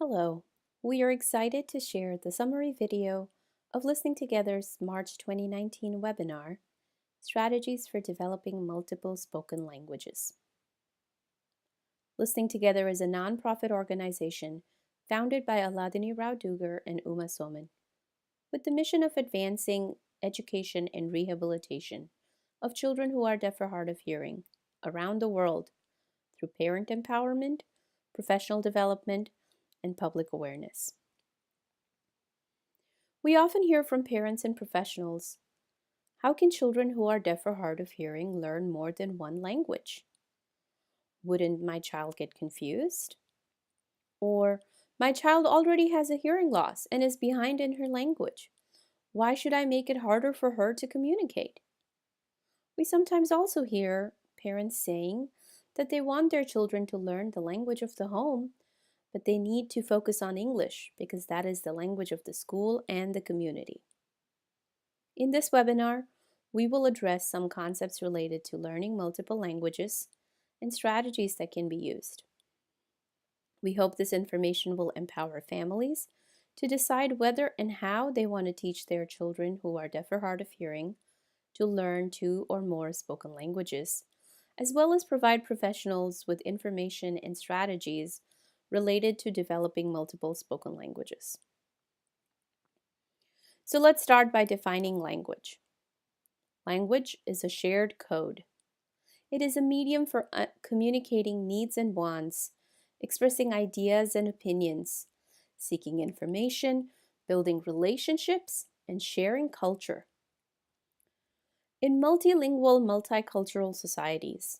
Hello, we are excited to share the summary video of Listening Together's March 2019 webinar, Strategies for Developing Multiple Spoken Languages. Listening Together is a nonprofit organization founded by Aladini Rao Dugar and Uma Soman, with the mission of advancing education and rehabilitation of children who are deaf or hard of hearing around the world through parent empowerment, professional development, and public awareness. We often hear from parents and professionals, how can children who are deaf or hard of hearing learn more than one language? Wouldn't my child get confused? Or, my child already has a hearing loss and is behind in her language. Why should I make it harder for her to communicate? We sometimes also hear parents saying that they want their children to learn the language of the home, but they need to focus on English because that is the language of the school and the community. In this webinar, we will address some concepts related to learning multiple languages and strategies that can be used. We hope this information will empower families to decide whether and how they want to teach their children who are deaf or hard of hearing to learn two or more spoken languages, as well as provide professionals with information and strategies related to developing multiple spoken languages. So let's start by defining language. Language is a shared code. It is a medium for communicating needs and wants, expressing ideas and opinions, seeking information, building relationships, and sharing culture. In multilingual, multicultural societies,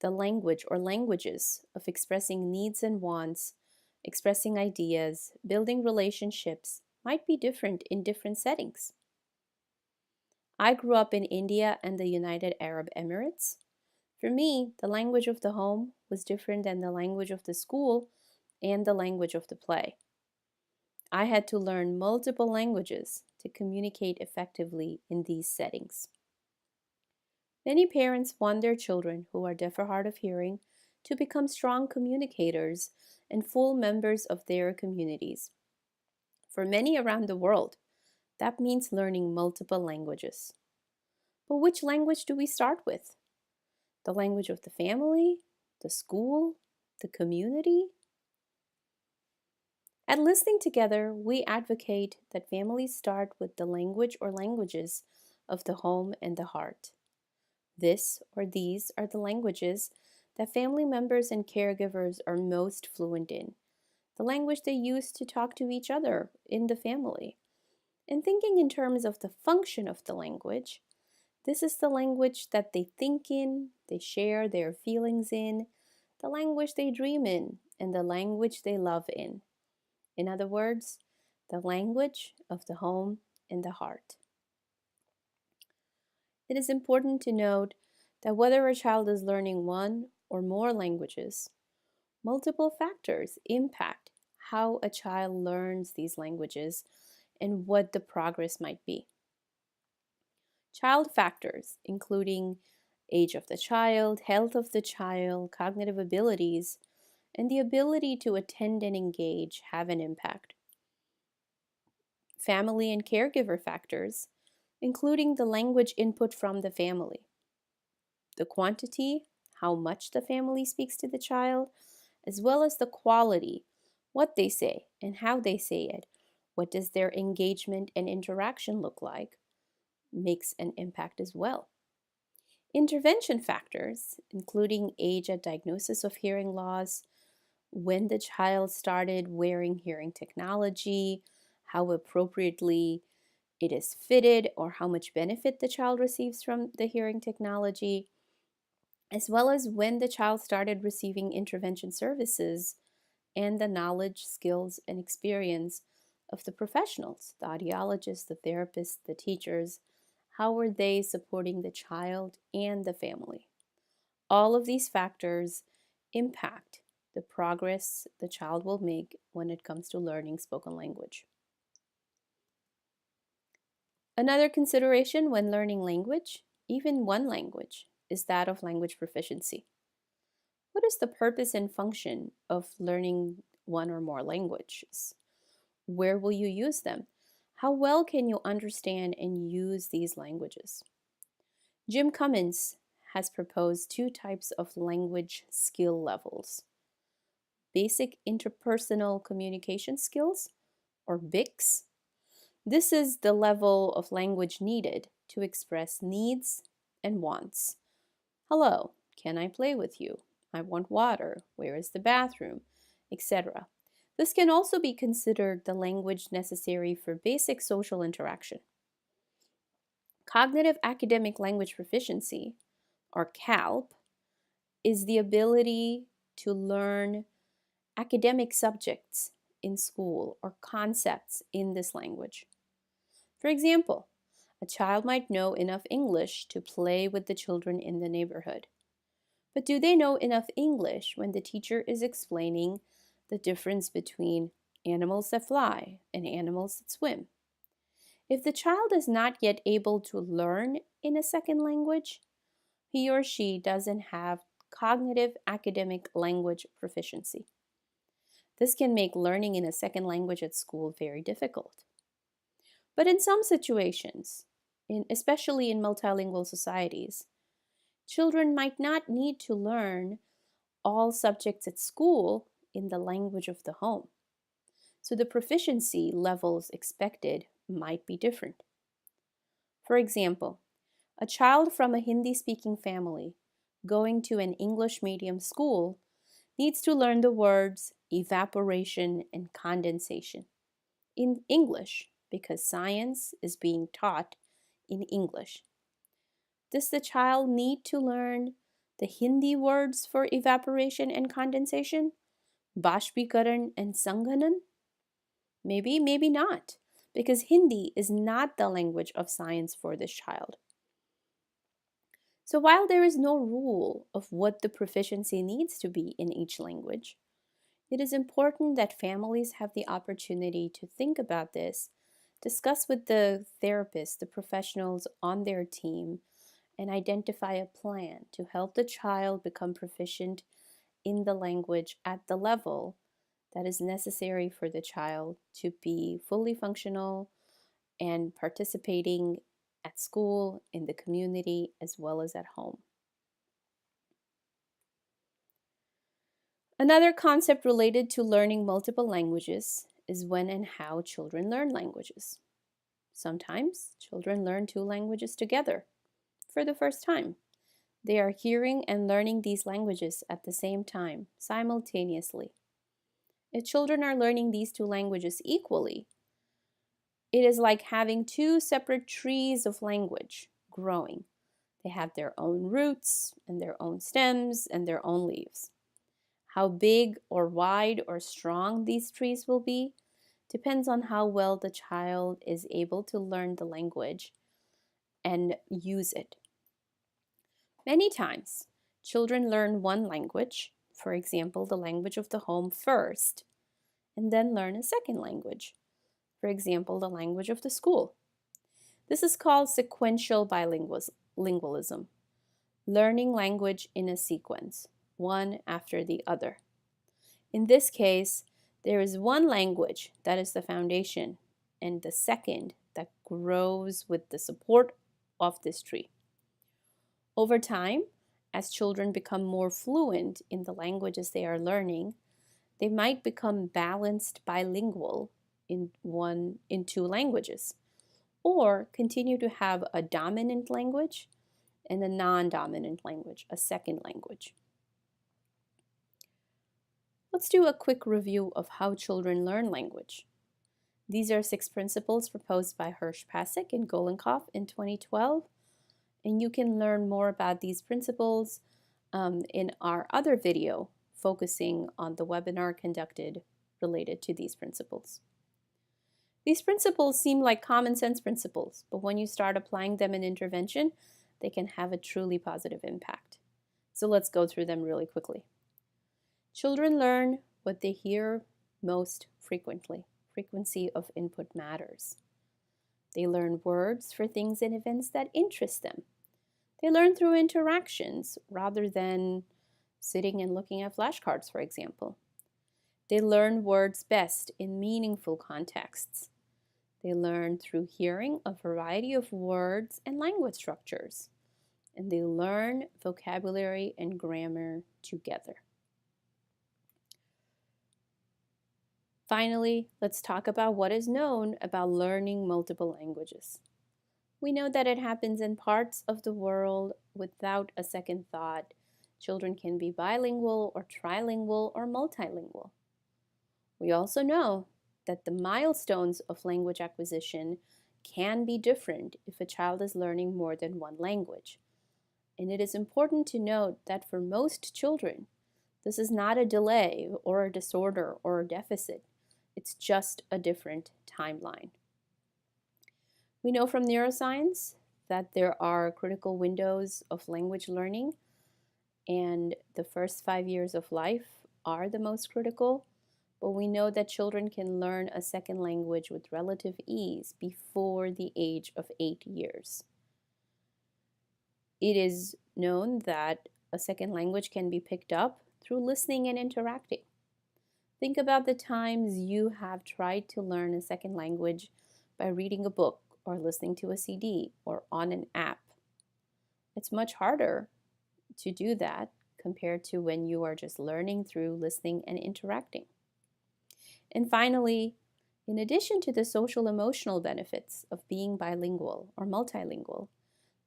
the language or languages of expressing needs and wants, expressing ideas, building relationships might be different in different settings. I grew up in India and the United Arab Emirates. For me, the language of the home was different than the language of the school and the language of the play. I had to learn multiple languages to communicate effectively in these settings. Many parents want their children who are deaf or hard of hearing to become strong communicators and full members of their communities. For many around the world, that means learning multiple languages. But which language do we start with? The language of the family, the school, the community? At Listening Together, we advocate that families start with the language or languages of the home and the heart. This or these are the languages that family members and caregivers are most fluent in, the language they use to talk to each other in the family. And thinking in terms of the function of the language, this is the language that they think in, they share their feelings in, the language they dream in, and the language they love in. In other words, the language of the home and the heart. It is important to note that whether a child is learning one or more languages, multiple factors impact how a child learns these languages and what the progress might be. Child factors, including age of the child, health of the child, cognitive abilities, and the ability to attend and engage, have an impact. Family and caregiver factors, including the language input from the family, the quantity, how much the family speaks to the child, as well as the quality, what they say and how they say it, what does their engagement and interaction look like, makes an impact as well. Intervention factors, including age at diagnosis of hearing loss, when the child started wearing hearing technology, how appropriately it is fitted, or how much benefit the child receives from the hearing technology, as well as when the child started receiving intervention services and the knowledge, skills, and experience of the professionals, the audiologists, the therapists, the teachers. How were they supporting the child and the family? All of these factors impact the progress the child will make when it comes to learning spoken language. Another consideration when learning language, even one language, is that of language proficiency. What is the purpose and function of learning one or more languages? Where will you use them? How well can you understand and use these languages? Jim Cummins has proposed two types of language skill levels: basic interpersonal communication skills, or BICS. This is the level of language needed to express needs and wants. Hello, can I play with you? I want water. Where is the bathroom? Etc. This can also be considered the language necessary for basic social interaction. Cognitive academic language proficiency, or CALP, is the ability to learn academic subjects in school or concepts in this language. For example, a child might know enough English to play with the children in the neighborhood. But do they know enough English when the teacher is explaining the difference between animals that fly and animals that swim? If the child is not yet able to learn in a second language, he or she doesn't have cognitive academic language proficiency. This can make learning in a second language at school very difficult. But in some situations, especially in multilingual societies, children might not need to learn all subjects at school in the language of the home. So the proficiency levels expected might be different. For example, a child from a Hindi-speaking family going to an English medium school needs to learn the words evaporation and condensation in English because science is being taught in English. Does the child need to learn the Hindi words for evaporation and condensation? Bashpikaran and Sanghanan? Maybe, maybe not, because Hindi is not the language of science for this child. So while there is no rule of what the proficiency needs to be in each language, it is important that families have the opportunity to think about this, discuss with the therapist, the professionals on their team, and identify a plan to help the child become proficient in the language at the level that is necessary for the child to be fully functional and participating at school, in the community, as well as at home. Another concept related to learning multiple languages is when and how children learn languages. Sometimes children learn two languages together for the first time. They are hearing and learning these languages at the same time, simultaneously. If children are learning these two languages equally, it is like having two separate trees of language growing. They have their own roots and their own stems and their own leaves. How big or wide or strong these trees will be depends on how well the child is able to learn the language and use it. Many times, children learn one language, for example, the language of the home first, and then learn a second language, for example, the language of the school. This is called sequential bilingualism, learning language in a sequence, one after the other. In this case, there is one language that is the foundation and the second that grows with the support of this tree. Over time, as children become more fluent in the languages they are learning, they might become balanced bilingual in two languages, or continue to have a dominant language and a non-dominant language, a second language. Let's do a quick review of how children learn language. These are 6 principles proposed by Hirsch-Pasek and Golenkopf in 2012, and you can learn more about these principles in our other video focusing on the webinar conducted related to these principles. These principles seem like common sense principles, but when you start applying them in intervention, they can have a truly positive impact. So let's go through them really quickly. Children learn what they hear most frequently. Frequency of input matters. They learn words for things and events that interest them. They learn through interactions rather than sitting and looking at flashcards, for example. They learn words best in meaningful contexts. They learn through hearing a variety of words and language structures. And they learn vocabulary and grammar together. Finally, let's talk about what is known about learning multiple languages. We know that it happens in parts of the world without a second thought. Children can be bilingual or trilingual or multilingual. We also know that the milestones of language acquisition can be different if a child is learning more than one language. And it is important to note that for most children, this is not a delay or a disorder or a deficit. It's just a different timeline. We know from neuroscience that there are critical windows of language learning, and the first 5 years of life are the most critical, but we know that children can learn a second language with relative ease before the age of 8 years. It is known that a second language can be picked up through listening and interacting. Think about the times you have tried to learn a second language by reading a book or listening to a CD or on an app. It's much harder to do that compared to when you are just learning through listening and interacting. And finally, in addition to the social emotional benefits of being bilingual or multilingual,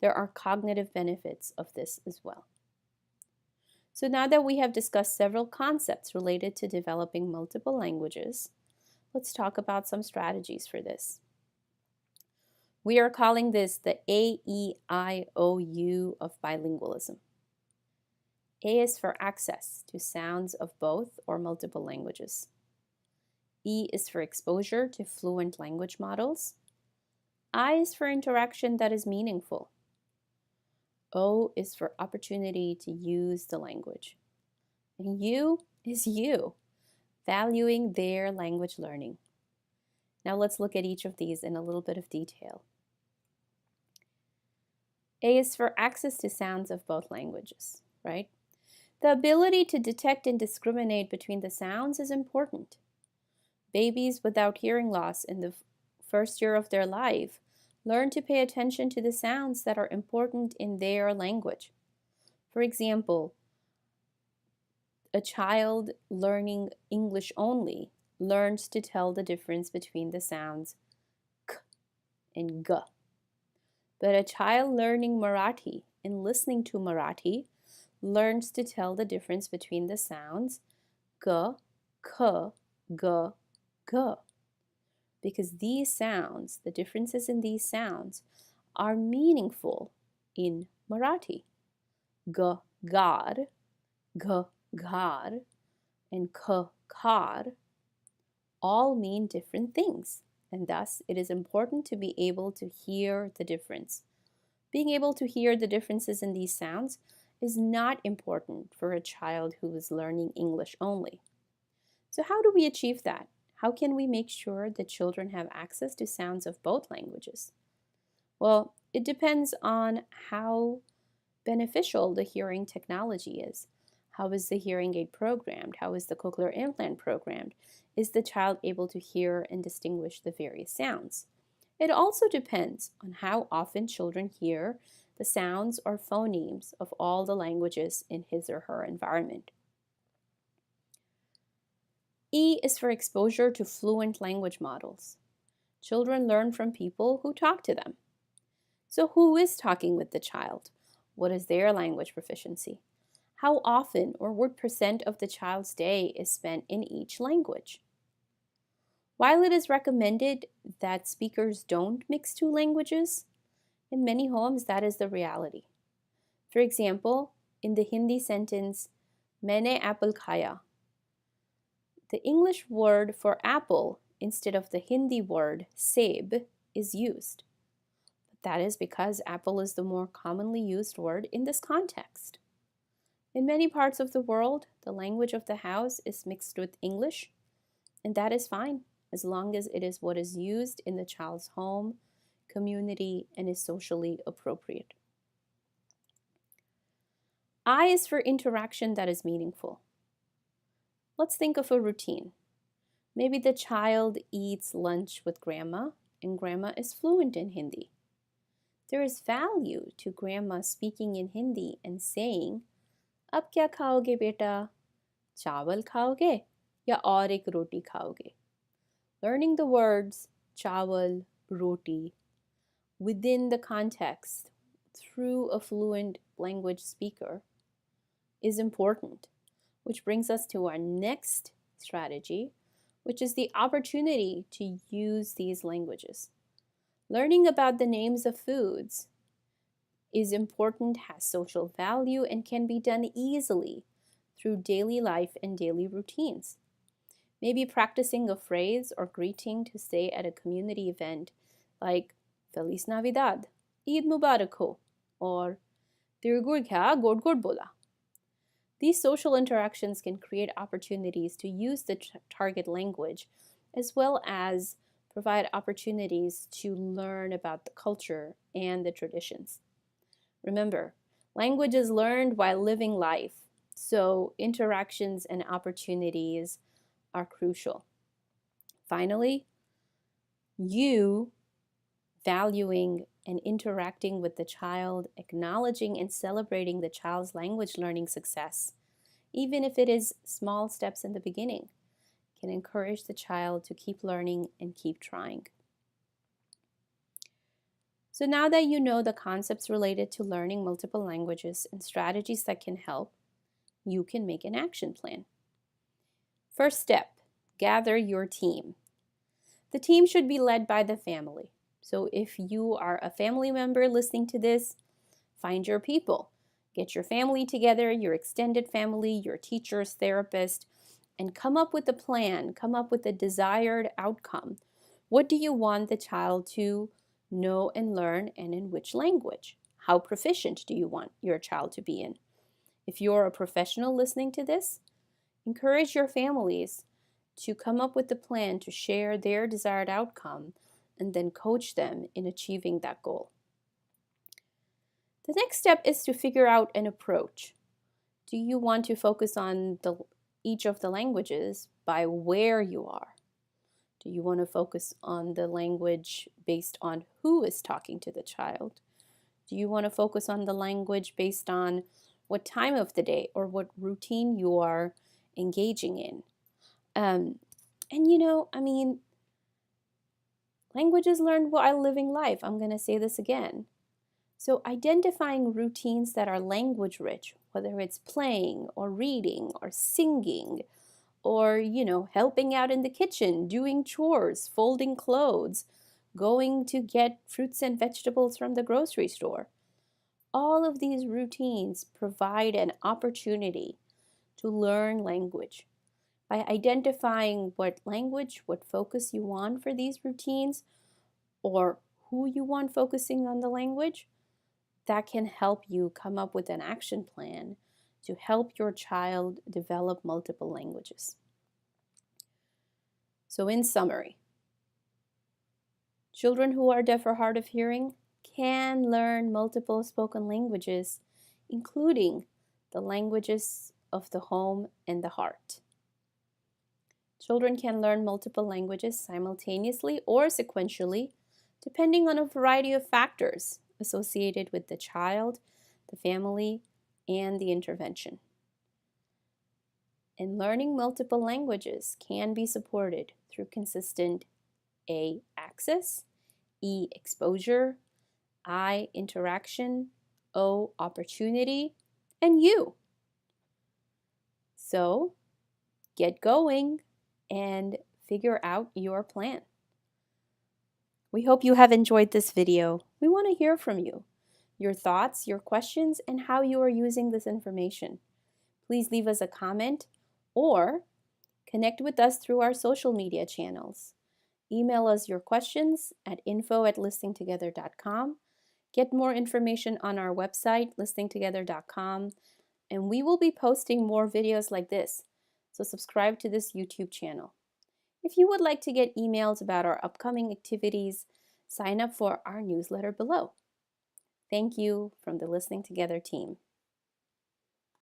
there are cognitive benefits of this as well. So now that we have discussed several concepts related to developing multiple languages, let's talk about some strategies for this. We are calling this the AEIOU of bilingualism. A is for access to sounds of both or multiple languages. E is for exposure to fluent language models. I is for interaction that is meaningful. O is for opportunity to use the language. And U is you, valuing their language learning. Now let's look at each of these in a little bit of detail. A is for access to sounds of both languages, right? The ability to detect and discriminate between the sounds is important. Babies without hearing loss in the first year of their life learn to pay attention to the sounds that are important in their language. For example, a child learning English only learns to tell the difference between the sounds k and g. But a child learning Marathi and listening to Marathi learns to tell the difference between the sounds g, k, g, g. Because these sounds, the differences in these sounds, are meaningful in Marathi. G, God, g, God, and k, khad all mean different things, and thus it is important to be able to hear the difference. Being able to hear the differences in these sounds is not important for a child who is learning English only. So how do we achieve that? How can we make sure that children have access to sounds of both languages? Well, it depends on how beneficial the hearing technology is. How is the hearing aid programmed? How is the cochlear implant programmed? Is the child able to hear and distinguish the various sounds? It also depends on how often children hear the sounds or phonemes of all the languages in his or her environment. E is for exposure to fluent language models. Children learn from people who talk to them. So who is talking with the child? What is their language proficiency? How often or what percent of the child's day is spent in each language? While it is recommended that speakers don't mix two languages, in many homes that is the reality. For example, in the Hindi sentence, "Maine apple khaya," the English word for apple instead of the Hindi word seb is used. But that is because apple is the more commonly used word in this context. In many parts of the world, the language of the house is mixed with English, and that is fine as long as it is what is used in the child's home, community, and is socially appropriate. I is for interaction that is meaningful. Let's think of a routine. Maybe the child eats lunch with grandma and grandma is fluent in Hindi. There is value to grandma speaking in Hindi and saying, "अब क्या खाओगे बेटा? चावल खाओगे या और एक रोटी खाओगे?" Learning the words chawal, roti within the context through a fluent language speaker is important, which brings us to our next strategy, which is the opportunity to use these languages. Learning about the names of foods is important, has social value, and can be done easily through daily life and daily routines. Maybe practicing a phrase or greeting to say at a community event like Feliz Navidad, Eid Mubarak ho, or Tirgur kya god god bola. These social interactions can create opportunities to use the target language as well as provide opportunities to learn about the culture and the traditions. Remember, language is learned while living life, so interactions and opportunities are crucial. Finally, you valuing and interacting with the child, acknowledging and celebrating the child's language learning success, even if it is small steps in the beginning, can encourage the child to keep learning and keep trying. So now that you know the concepts related to learning multiple languages and strategies that can help, you can make an action plan. First step, gather your team. The team should be led by the family. So if you are a family member listening to this, find your people. Get your family together, your extended family, your teachers, therapist, and come up with a plan, come up with a desired outcome. What do you want the child to know and learn, and in which language? How proficient do you want your child to be in? If you're a professional listening to this, encourage your families to come up with a plan to share their desired outcome and then coach them in achieving that goal. The next step is to figure out an approach. Do you want to focus on each of the languages by where you are? Do you want to focus on the language based on who is talking to the child? Do you want to focus on the language based on what time of the day or what routine you are engaging in? Language is learned while living life. I'm going to say this again. So identifying routines that are language rich, whether it's playing or reading or singing or, helping out in the kitchen, doing chores, folding clothes, going to get fruits and vegetables from the grocery store. All of these routines provide an opportunity to learn language. By identifying what language, what focus you want for these routines, or who you want focusing on the language, that can help you come up with an action plan to help your child develop multiple languages. So in summary, children who are deaf or hard of hearing can learn multiple spoken languages, including the languages of the home and the heart. Children can learn multiple languages simultaneously or sequentially, depending on a variety of factors associated with the child, the family, and the intervention. And learning multiple languages can be supported through consistent A, access, E, exposure, I, interaction, O, opportunity, and U. So, get going and figure out your plan. We hope you have enjoyed this video. We want to hear from you, your thoughts, your questions, and how you are using this information. Please leave us a comment or connect with us through our social media channels. Email us your questions at info@listeningtogether.com. Get more information on our website, listeningtogether.com, and we will be posting more videos like this, so subscribe to this YouTube channel. If you would like to get emails about our upcoming activities, sign up for our newsletter below. Thank you from the Listening Together team.